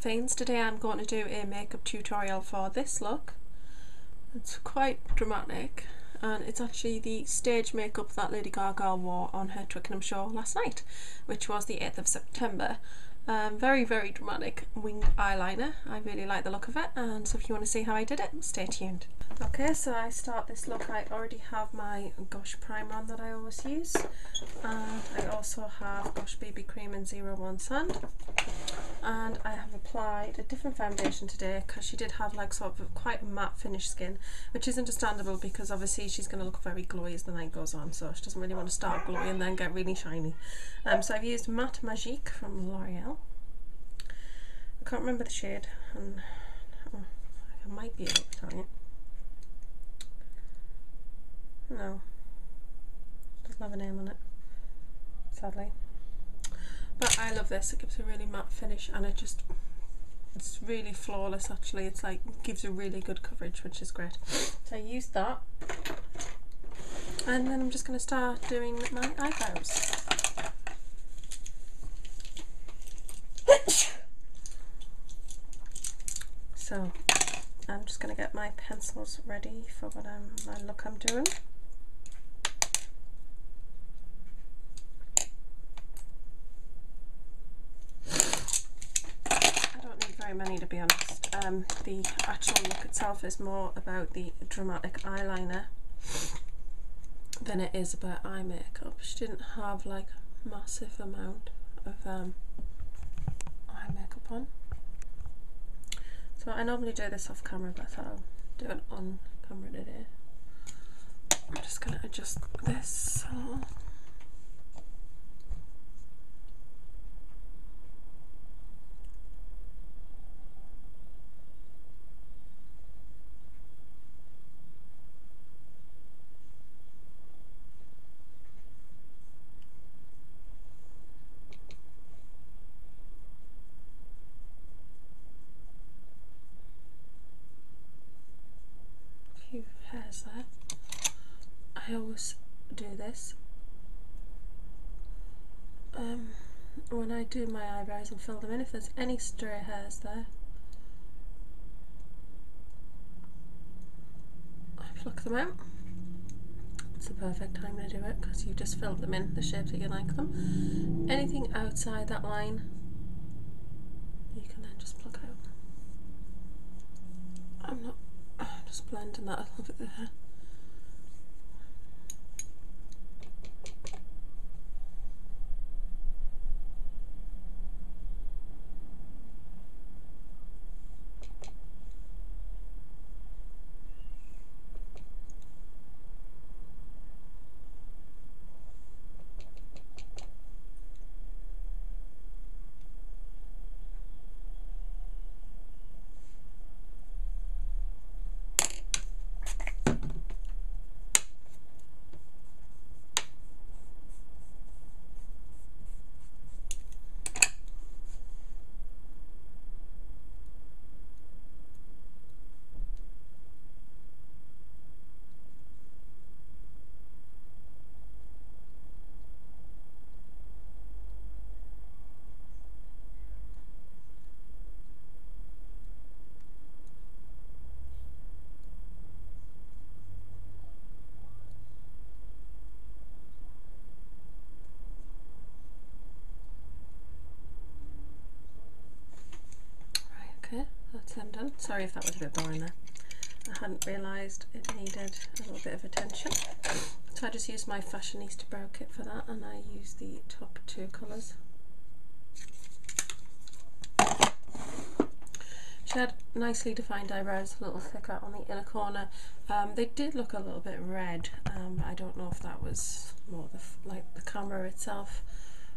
things. Today I'm going to do a makeup tutorial for this look. It's quite dramatic and it's actually the stage makeup that Lady Gaga wore on her Twickenham show last night, which was the 8th of September. Very, very dramatic winged eyeliner. I really like the look of it, and so if you want to see how I did it, stay tuned. Okay, so I start this look. I already have my Gosh primer on that I always use, and I also have Gosh BB Cream in 01 Sand, and I have applied a different foundation today because she did have like sort of quite a matte finish skin, which is understandable because obviously she's going to look very glowy as the night goes on, so she doesn't really want to start glowy and then get really shiny. So I've used Matte Magique from L'Oreal. I can't remember the shade, and I might be able to tell you. No, doesn't have a name on it, sadly. But I love this. It gives a really matte finish, and it's really flawless. Actually, it's like gives a really good coverage, which is great. So I used that, and then I'm just going to start doing my eyebrows. So I'm just going to get my pencils ready for what my look I'm doing. I don't need very many, to be honest. The actual look itself is more about the dramatic eyeliner than it is about eye makeup. She didn't have like massive amount of eye makeup on. So I normally do this off camera, but I thought I'll do it on camera today. I'm just going to adjust this. Few hairs there. I always do this when I do my eyebrows and fill them in. If there's any stray hairs there, I pluck them out. It's the perfect time to do it because you just fill them in the shape that you like them. Anything outside that line you can then just pluck out. I'm just blending that a little bit there. Okay, that's them done. Sorry if that was a bit boring there. I hadn't realised it needed a little bit of attention. So I just used my Fashionista brow kit for that, and I used the top two colours. She had nicely defined eyebrows, a little thicker on the inner corner. They did look a little bit red. I don't know if that was more like the camera itself.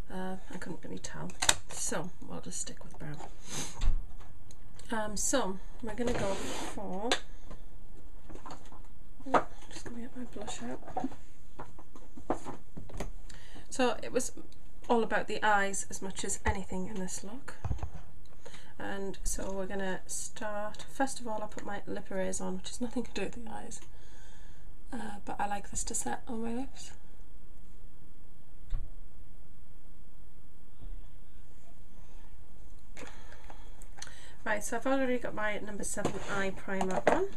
I couldn't really tell. So we'll just stick with brown. So we're going to go for, just going to get my blush out. So it was all about the eyes as much as anything in this look. And so we're going to start, first of all I put my lip eraser on, which has nothing to do with the eyes, but I like this to set on my lips. Right, so I've already got my number 7 eye primer on,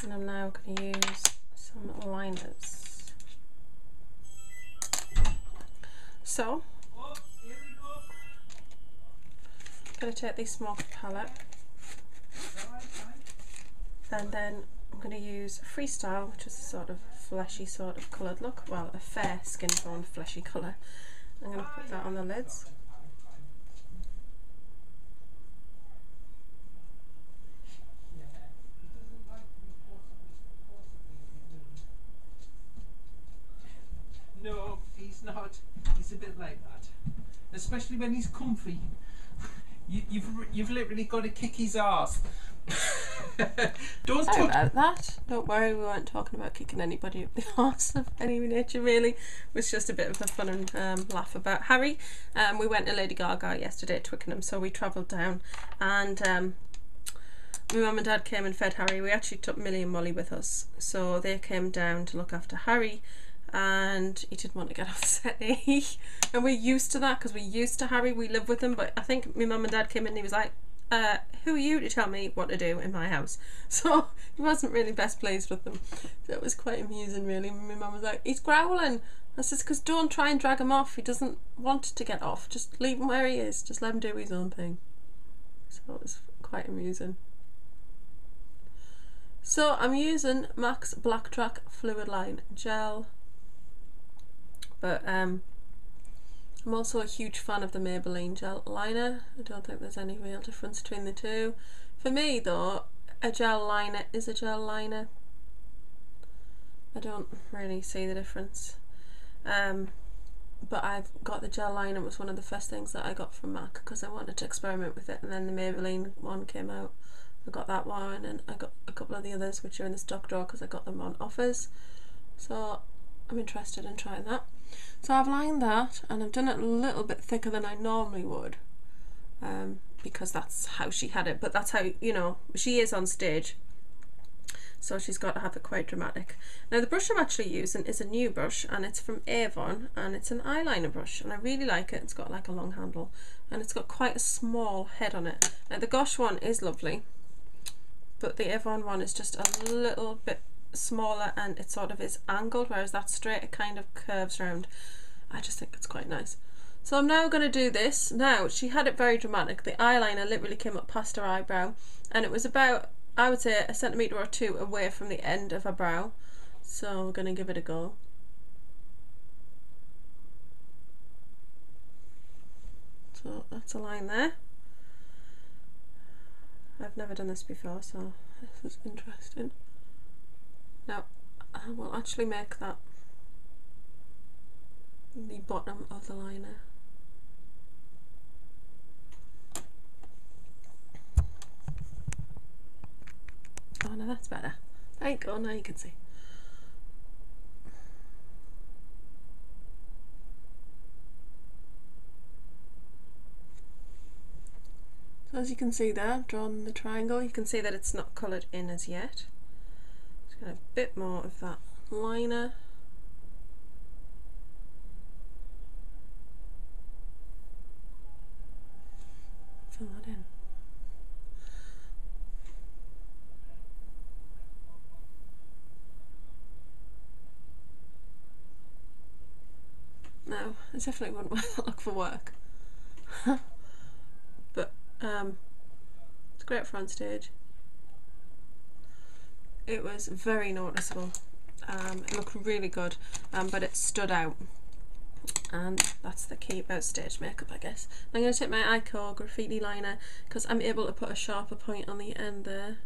and I'm now going to use some liners. So I'm going to take the Smoke palette, and then I'm going to use Freestyle, which is a sort of fleshy sort of coloured look, well, a fair skin tone fleshy colour. I'm going to put that on the lids. No, he's not. He's a bit like that, especially when he's comfy. You've literally got to kick his ass. Don't Sorry touch. about that. Don't worry, we weren't talking about kicking anybody up the arse of any nature, really. It was just a bit of a fun and laugh about Harry. We went to Lady Gaga yesterday at Twickenham, so we travelled down, and my mum and dad came and fed Harry. We actually took Millie and Molly with us, so they came down to look after Harry, and he didn't want to get off the settee. And we're used to that because we're used to Harry. We live with him, but I think my mum and dad came in and he was like, who are you to tell me what to do in my house? So he wasn't really best pleased with them. So it was quite amusing, really. My mum was like, he's growling. I said, because don't try and drag him off. He doesn't want to get off. Just leave him where he is. Just let him do his own thing. So it was quite amusing. So I'm using MAC's Black Track Fluid Line Gel. But I'm also a huge fan of the Maybelline gel liner. I don't think there's any real difference between the two. For me though, a gel liner is a gel liner. I don't really see the difference. But I've got the gel liner. It was one of the first things that I got from MAC because I wanted to experiment with it, and then the Maybelline one came out. I got that one, and I got a couple of the others which are in the stock drawer because I got them on offers. So I'm interested in trying that. So I've lined that, and I've done it a little bit thicker than I normally would, because that's how she had it, but that's how, you know, she is on stage, so she's got to have it quite dramatic. Now the brush I'm actually using is a new brush, and it's from Avon, and it's an eyeliner brush, and I really like it. It's got like a long handle, and it's got quite a small head on it. Now the Gosh one is lovely, but the Avon one is just a little bit smaller, and it sort of is angled, whereas that straight, it kind of curves round. I just think it's quite nice. So I'm now going to do this. Now she had it very dramatic. The eyeliner literally came up past her eyebrow, and it was about, I would say, a centimetre or two away from the end of her brow. So we're going to give it a go. So that's a line there. I've never done this before, so this is interesting. Now I will actually make that the bottom of the liner. Oh no, that's better. There you go, now you can see. So as you can see there, I've drawn the triangle. You can see that it's not coloured in as yet. Just got a bit more of that liner. Fill that in. No, I definitely wouldn't wear that look for work. But it's great for on stage. It was very noticeable. It looked really good, but it stood out. And that's the key about stage makeup, I guess. I'm going to take my Ico graffiti liner because I'm able to put a sharper point on the end there.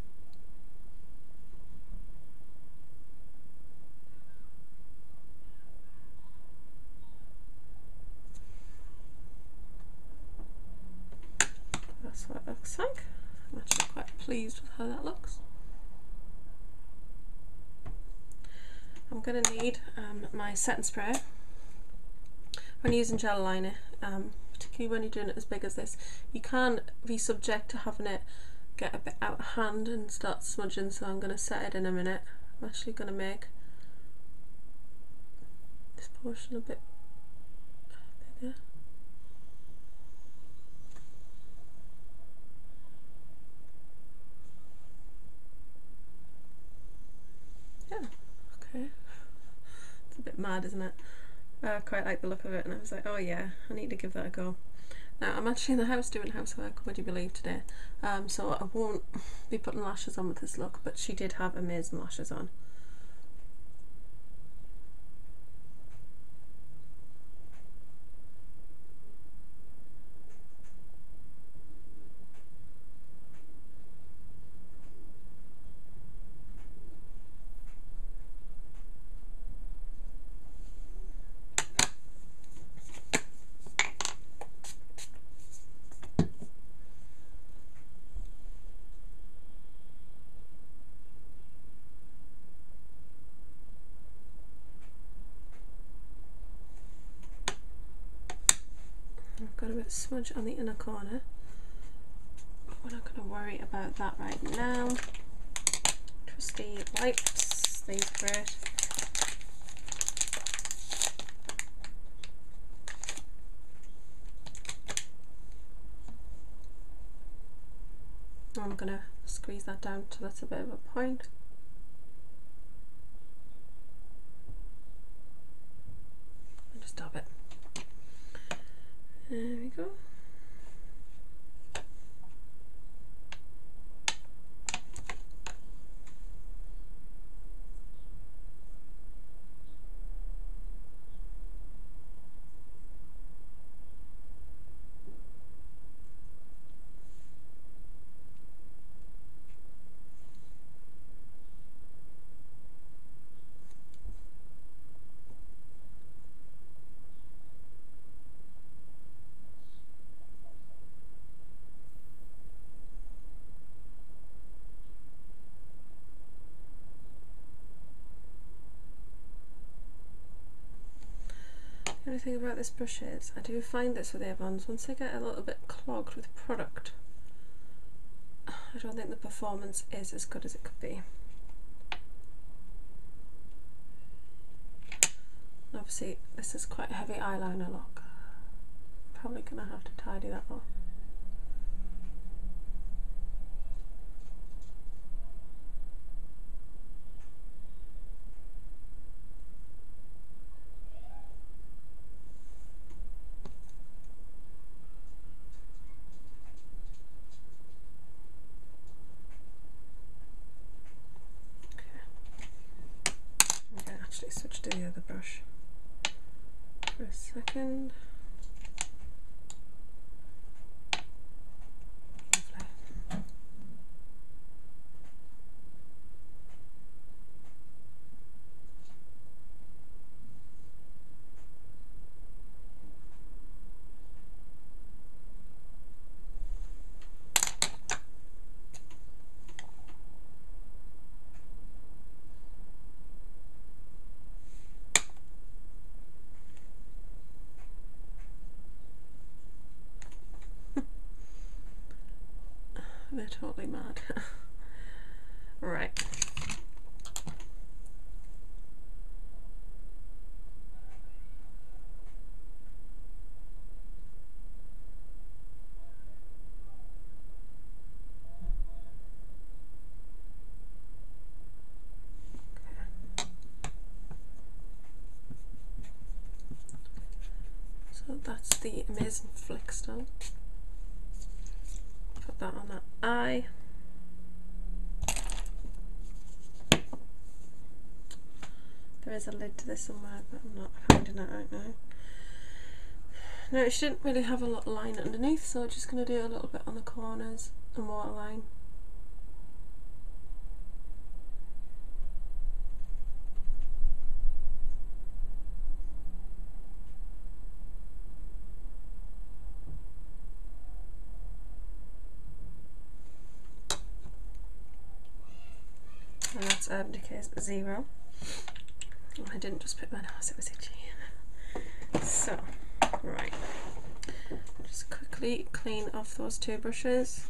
That's what it looks like. I'm actually quite pleased with how that looks. I'm going to need my setting spray. When using gel liner, particularly when you're doing it as big as this, you can be subject to having it get a bit out of hand and start smudging, so I'm going to set it in a minute. I'm actually going to make this portion a bit bigger. bit mad, isn't it? I quite like the look of it, and I was like, oh yeah, I need to give that a go. Now I'm actually in the house doing housework, would you believe, today, so I won't be putting lashes on with this look, but she did have amazing lashes on. I've got a bit of smudge on the inner corner, but we're not going to worry about that right now. Trusty wipes, these are great. I'm going to squeeze that down till that's a bit of a point. And just dab it. There we go. The only thing about this brush is, I do find this with Avons, once they get a little bit clogged with product, I don't think the performance is as good as it could be. Obviously this is quite a heavy eyeliner look. Probably going to have to tidy that off. Switch to the other brush for a second. Lovely. They're totally mad. Right. So that's the Amazing Flick still. Put that on that eye. There is a lid to this somewhere, but I'm not finding it right now. No, it shouldn't really have a lot of line underneath, so I'm just going to do a little bit on the corners and waterline. And that's Urban Decay's 0. Oh, I didn't just put my nose, it was itchy. So, right. Just quickly clean off those two brushes.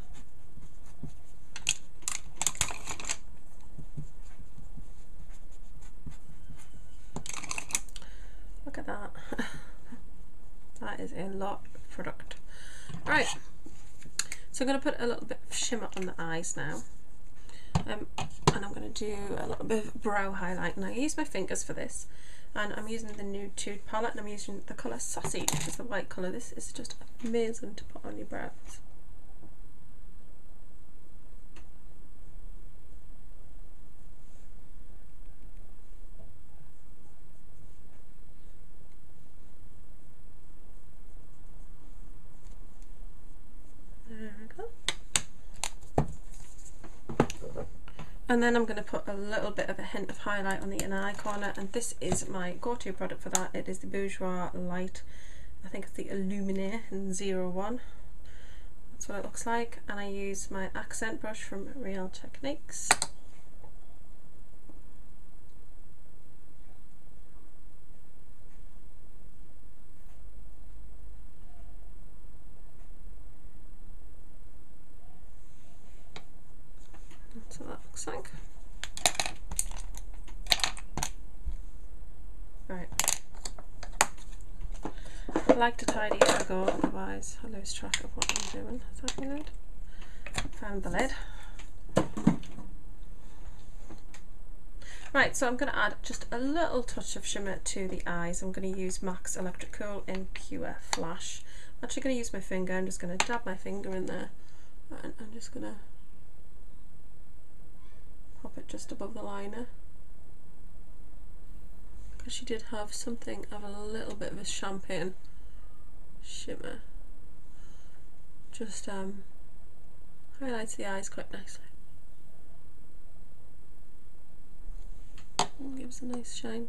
Look at that. That is a lot of product. Right. So I'm going to put a little bit of shimmer on the eyes now. And I'm going to do a little bit of brow highlight, and I use my fingers for this. and I'm using the Nude Tude palette, and I'm using the colour Sassy, which is the white colour. This is just amazing to put on your brows. There we go. And then I'm going to put a little bit of a hint of highlight on the inner eye corner, and this is my go-to product for that. It is the Bourjois Light, I think it's the Illuminate in 01. That's what it looks like, and I use my accent brush from Real Techniques. That's what that looks like. Right. I like to tidy as I go, otherwise I lose track of what I'm doing. Is that the lid? Found the lid. Right, so I'm going to add just a little touch of shimmer to the eyes. I'm going to use MAC's Electric Cool in Pure Flash. I'm actually going to use my finger. I'm just going to dab my finger in there, and I'm just going to pop it just above the liner. She did have something of a little bit of a champagne shimmer. Just highlights the eyes quite nicely. And gives a nice shine.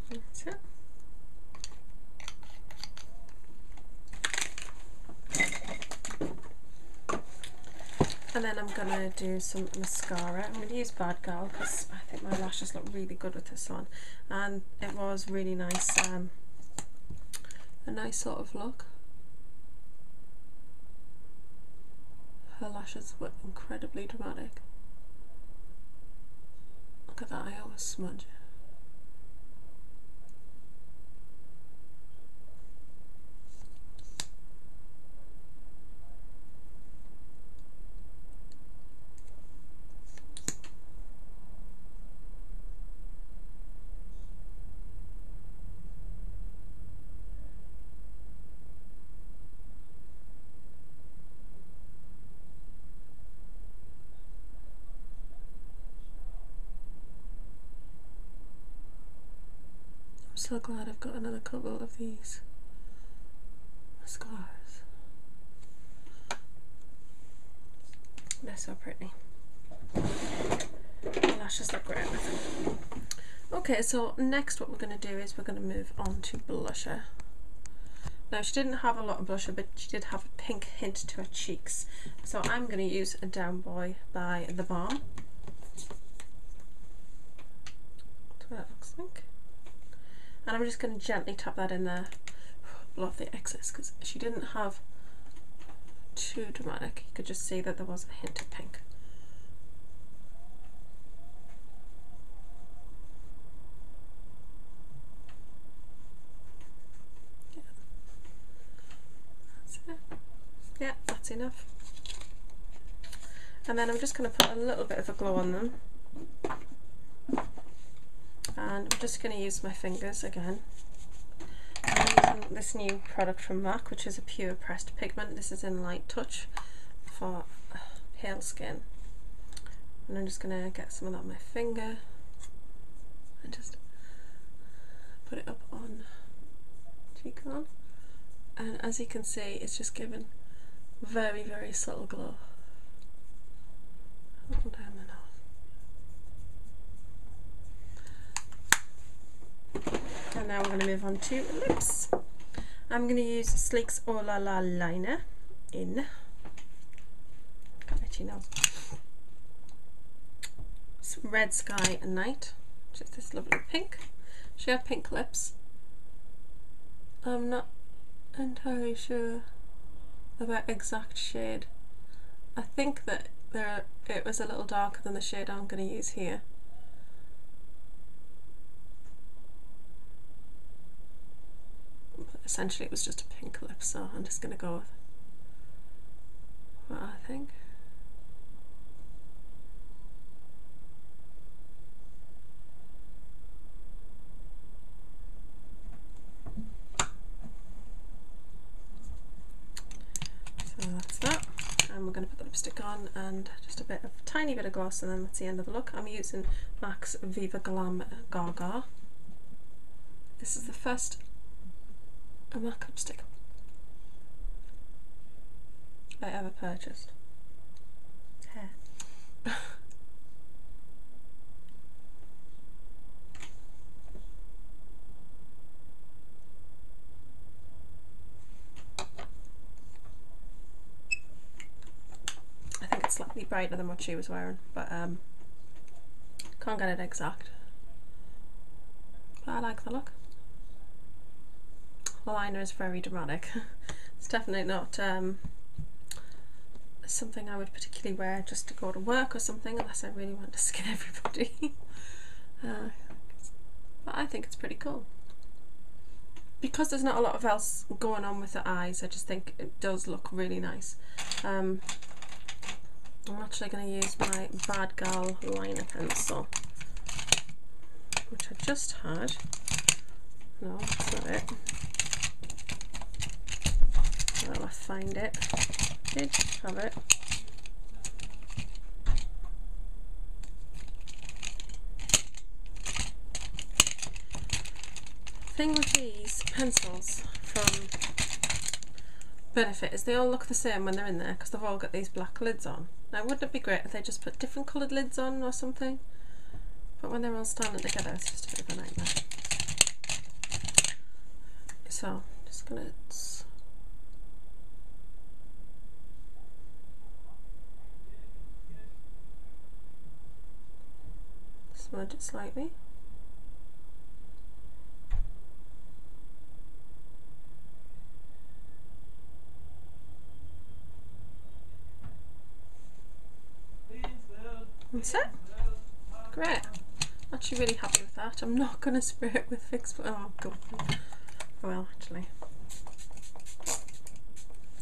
That's it. And then I'm going to do some mascara. I'm going to use Bad Girl because I think my lashes look really good with this on. And it was really nice, a nice sort of look. Her lashes were incredibly dramatic. Look at that, I always smudge. I'm so glad I've got another couple of these mascaras. They're so pretty. The lashes look great with them. Okay, so next what we're going to do is we're going to move on to blusher. Now she didn't have a lot of blusher, but she did have a pink hint to her cheeks. So I'm going to use a Down Boy by The Balm. That's what that looks like. And I'm just going to gently tap that in there, blow off the excess, because she didn't have too dramatic. You could just see that there was a hint of pink. Yeah. That's it. Yeah, that's enough. And then I'm just going to put a little bit of a glow on them. And I'm just going to use my fingers again. I'm using this new product from MAC, which is a pure pressed pigment. This is in Light Touch for pale skin. And I'm just going to get some of that on my finger and just put it up on cheekbone. And as you can see, it's just given very, very subtle glow. Up and down the nose. And now we're going to move on to lips. I'm going to use Sleek's Oh La La liner in itchy nose. Red Sky and Night, which is this lovely pink. She had pink lips. I'm not entirely sure about exact shade. I think that it was a little darker than the shade I'm going to use here. Essentially it was just a pink lip, so I'm just going to go with what I think. lipstick on and just a tiny bit of gloss, and then that's the end of the look. I'm using MAC's Viva Glam Gaga. This is the first MAC lipstick I ever purchased. Hair. I think it's slightly brighter than what she was wearing, but can't get it exact. But I like the look. The liner is very dramatic. It's definitely not something I would particularly wear just to go to work or something, unless I really want to skin everybody. But I think it's pretty cool. Because there's not a lot of else going on with the eyes, I just think it does look really nice. I'm actually going to use my Bad Gal liner pencil, which I just had. No, that's not it. Well, I find it. Did have it. Thing with these pencils from Benefit is they all look the same when they're in there because they've all got these black lids on. Now, wouldn't it be great if they just put different coloured lids on or something? But when they're all standing together, it's just a bit of a nightmare. So, just gonna smudge it slightly. That's it. Great. Actually really happy with that. I'm not going to spray it with Fix, but oh god. Oh well, actually.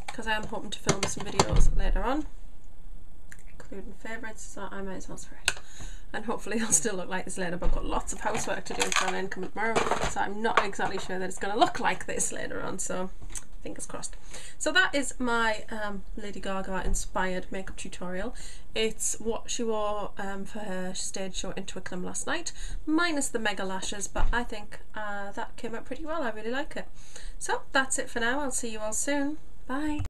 Because I am hoping to film some videos later on, including favourites, so I might as well spray it. And hopefully it'll still look like this later, but I've got lots of housework to do for an income tomorrow, so I'm not exactly sure that it's going to look like this later on, so fingers crossed. So that is my Lady Gaga inspired makeup tutorial. It's what she wore for her stage show in Twickenham last night, minus the mega lashes, but I think that came out pretty well. I really like it. So that's it for now. I'll see you all soon. Bye.